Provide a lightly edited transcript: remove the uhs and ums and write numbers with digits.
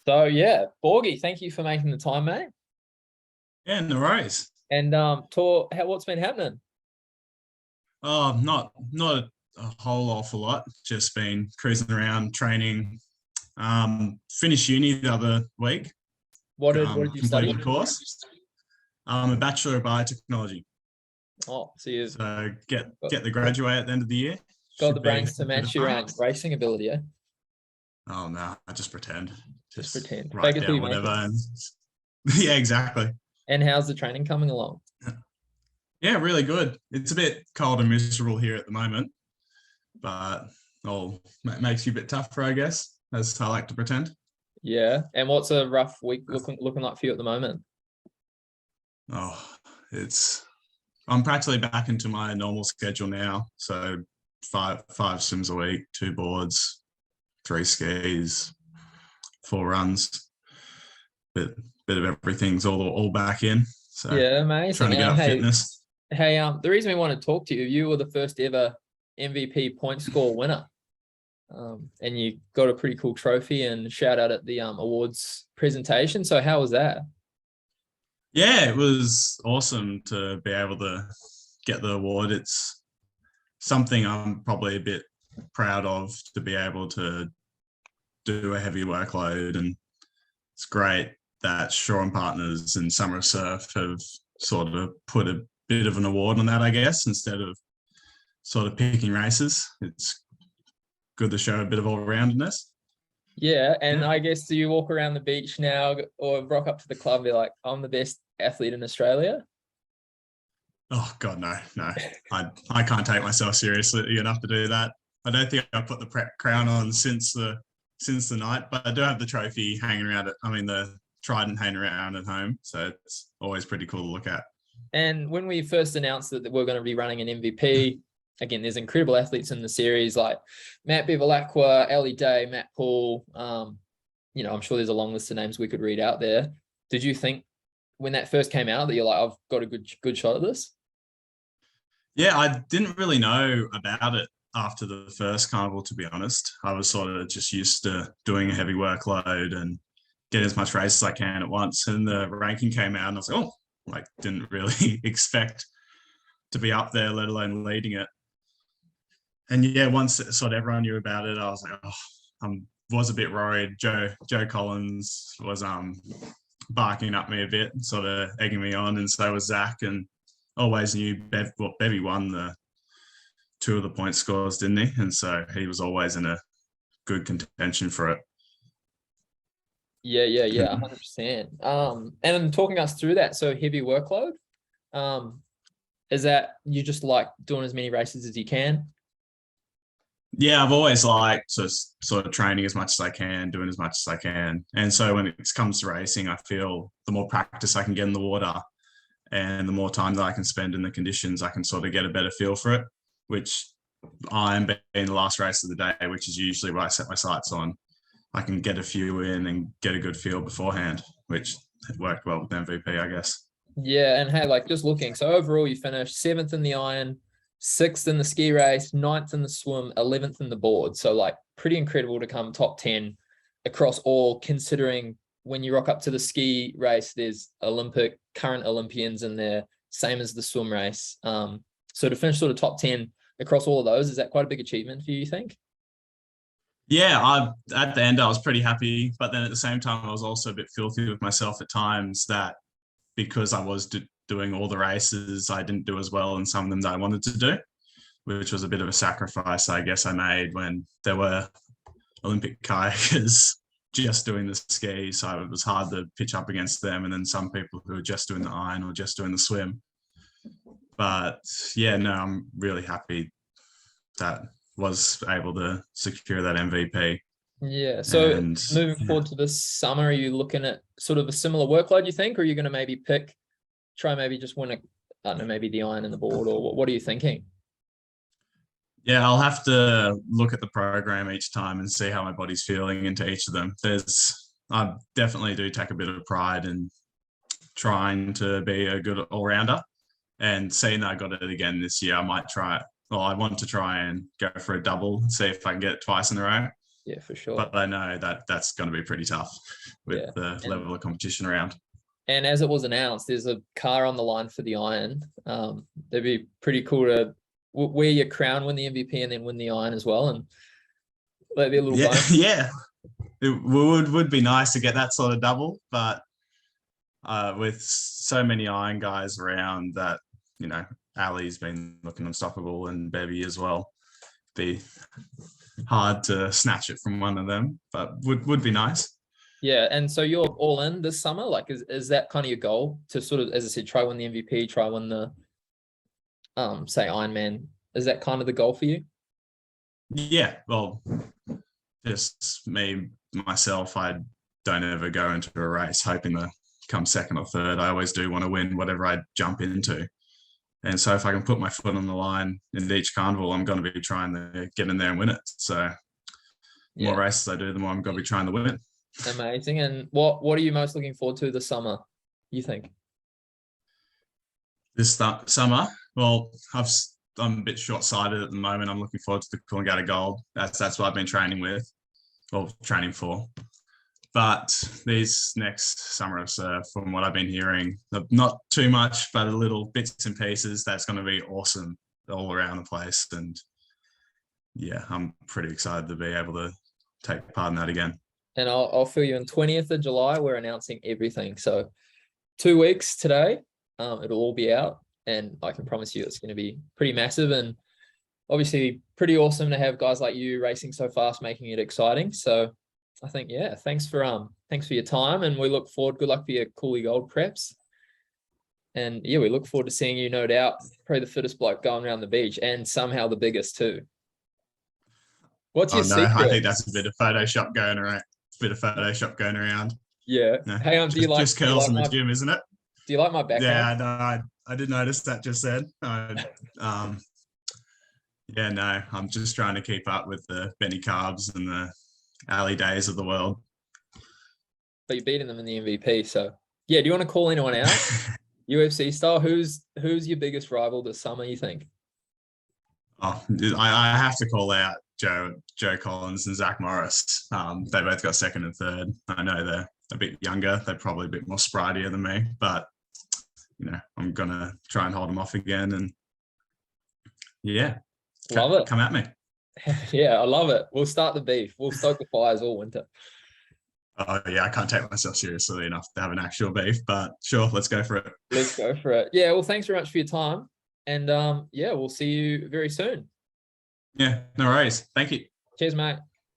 So yeah, Borgie, thank you for making the time, mate. Yeah, no worries. And what's been happening? Not a whole awful lot. Just been cruising around, training. Finished uni the other week. What did you Completed study? a course. I'm a Bachelor of Biotechnology. Oh, so you've So get the got, graduate at the end of the year. got the Should be brains to a bit match of your fun. racing ability, eh? Oh no, I just pretend. Just Just pretend. Fake write it till down you make whatever it. and yeah, exactly. And how's the training coming along? Yeah, really good. It's a bit cold and miserable here at the moment, but makes you a bit tougher, I guess, as I like to pretend. Yeah. And what's a rough week looking like for you at the moment? Oh, it's I'm practically back into my normal schedule now. So five swims a week, two boards, three skis, four runs, bit of everything's all back in. So Yeah, trying amazing. to get up Hey, fitness. the reason we want to talk to you, you were the first ever MVP point score winner. And you got a pretty cool trophy and shout out at the awards presentation. So how was that? Yeah, it was awesome to be able to get the award. It's something I'm probably a bit proud of to be able to do a heavy workload, and it's great that Shaw and Partners and Summer Surf have sort of put a bit of an award on that, I guess, instead of sort of picking races. It's good to show a bit of all-roundedness. Yeah, and Yeah. I guess do you walk around the beach now or rock up to the club and be like, I'm the best athlete in Australia? Oh God, no. I can't take myself seriously enough to do that. I don't think I put the crown on since the night, but I do have the trophy hanging around the trident hanging around at home, so it's always pretty cool to look at. And when we first announced that we're going to be running an MVP, again, there's incredible athletes in the series like Matt Bevilacqua, Ellie Day, Matt Paul. I'm sure there's a long list of names we could read out there. Did you think when that first came out that you're like, I've got a good shot at this? Yeah, I didn't really know about it after the first carnival, to be honest. I was sort of just used to doing a heavy workload and getting as much race as I can at once. And the ranking came out and I was like, oh, like didn't really expect to be up there, let alone leading it. And yeah, once sort of everyone knew about it, I was like, oh, I was a bit worried. Joe Collins was barking at me a bit, sort of egging me on, and so was Zach. And always knew Bevy won the two of the point scores, didn't he? And so he was always in a good contention for it. Yeah, 100%. And talking us through that, so heavy workload, is that you just like doing as many races as you can? Yeah, I've always liked sort of training as much as I can, doing as much as I can. And so when it comes to racing, I feel the more practice I can get in the water and the more time that I can spend in the conditions, I can sort of get a better feel for it, which I'm being the last race of the day, which is usually what I set my sights on. I can get a few in and get a good feel beforehand, which worked well with MVP, I guess. Yeah, and hey, like just looking, so overall you finished seventh in the iron, sixth in the ski race, ninth in the swim, 11th in the board. So like pretty incredible to come top 10 across all, considering when you rock up to the ski race, there's current Olympians in there, same as the swim race. So to finish sort of top 10 across all of those, is that quite a big achievement for you think? Yeah, at the end I was pretty happy, but then at the same time I was also a bit filthy with myself at times that because I was doing all the races, I didn't do as well in some of them that I wanted to do, which was a bit of a sacrifice I guess I made when there were Olympic kayakers just doing the ski, so it was hard to pitch up against them, and then some people who were just doing the iron or just doing the swim. But yeah, no, I'm really happy that was able to secure that MVP. Yeah. So And moving yeah, forward to this summer, are you looking at sort of a similar workload, you think, or are you going to maybe try maybe just win I don't know, maybe the iron and the board, or what are you thinking? yeah, I'll have to look at the program each time and see how my body's feeling into each of them. I definitely do take a bit of pride in trying to be a good all rounder, and seeing that I got it again this year, I might try it. Well, I want to try and go for a double, see if I can get it twice in a row. Yeah, for sure. But I know that that's going to be pretty tough with Yeah. the level of competition around. And as it was announced, there's a car on the line for the Iron. That'd be pretty cool to wear your crown, win the MVP, and then win the Iron as well. And that'd be a little bonus. Yeah. It would be nice to get that sort of double, but with so many Iron guys around that, Ali's been looking unstoppable and Bevy as well. Be hard to snatch it from one of them, but would be nice. Yeah, and so you're all in this summer? Like, is that kind of your goal to sort of, as I said, try win the MVP, try win the, say Ironman? Is that kind of the goal for you? Yeah, well, just myself, I don't ever go into a race hoping to come second or third. I always do want to win whatever I jump into. And so if I can put my foot on the line in each carnival, I'm going to be trying to get in there and win it. So the more races I do, the more I'm going to be trying to win. Amazing. And what are you most looking forward to this summer, you think? This summer? Well, I'm a bit short-sighted at the moment. I'm looking forward to the Coolangatta Gold. That's what I've been training for. But these next summer of surf, from what I've been hearing, not too much, but a little bits and pieces, that's going to be awesome all around the place. And yeah, I'm pretty excited to be able to take part in that again. And I'll fill you in. 20th of July, we're announcing everything. So 2 weeks today, it'll all be out. And I can promise you it's going to be pretty massive and obviously pretty awesome to have guys like you racing so fast, making it exciting. So I think, yeah, thanks for your time, and we look forward. Good luck for your Cooley Gold preps. And yeah, we look forward to seeing you, no doubt. Probably the fittest bloke going around the beach, and somehow the biggest too. What's your secret? I think that's a bit of Photoshop going around. Yeah. No, Hey, do you like just curls in the gym, isn't it? Do you like my background? Yeah, I did notice that just then. Yeah, no, I'm just trying to keep up with the Benny Carbs and the Ali days of the world. But you're beating them in the MVP, so yeah. Do you want to call anyone out, UFC style? Who's your biggest rival this summer, you think? Oh, I have to call out Joe Collins and Zach Morris. They both got second and third. I know they're a bit younger. They're probably a bit more sprightlier than me, but I'm gonna try and hold them off again. And yeah, love it. Come at me. Yeah, I love it. We'll start the beef. We'll stoke the fires all winter. Oh yeah, I can't take myself seriously enough to have an actual beef, but sure, let's go for it. Let's go for it. Yeah, well, thanks very much for your time. And yeah, we'll see you very soon. Yeah, no worries. Thank you. Cheers, mate.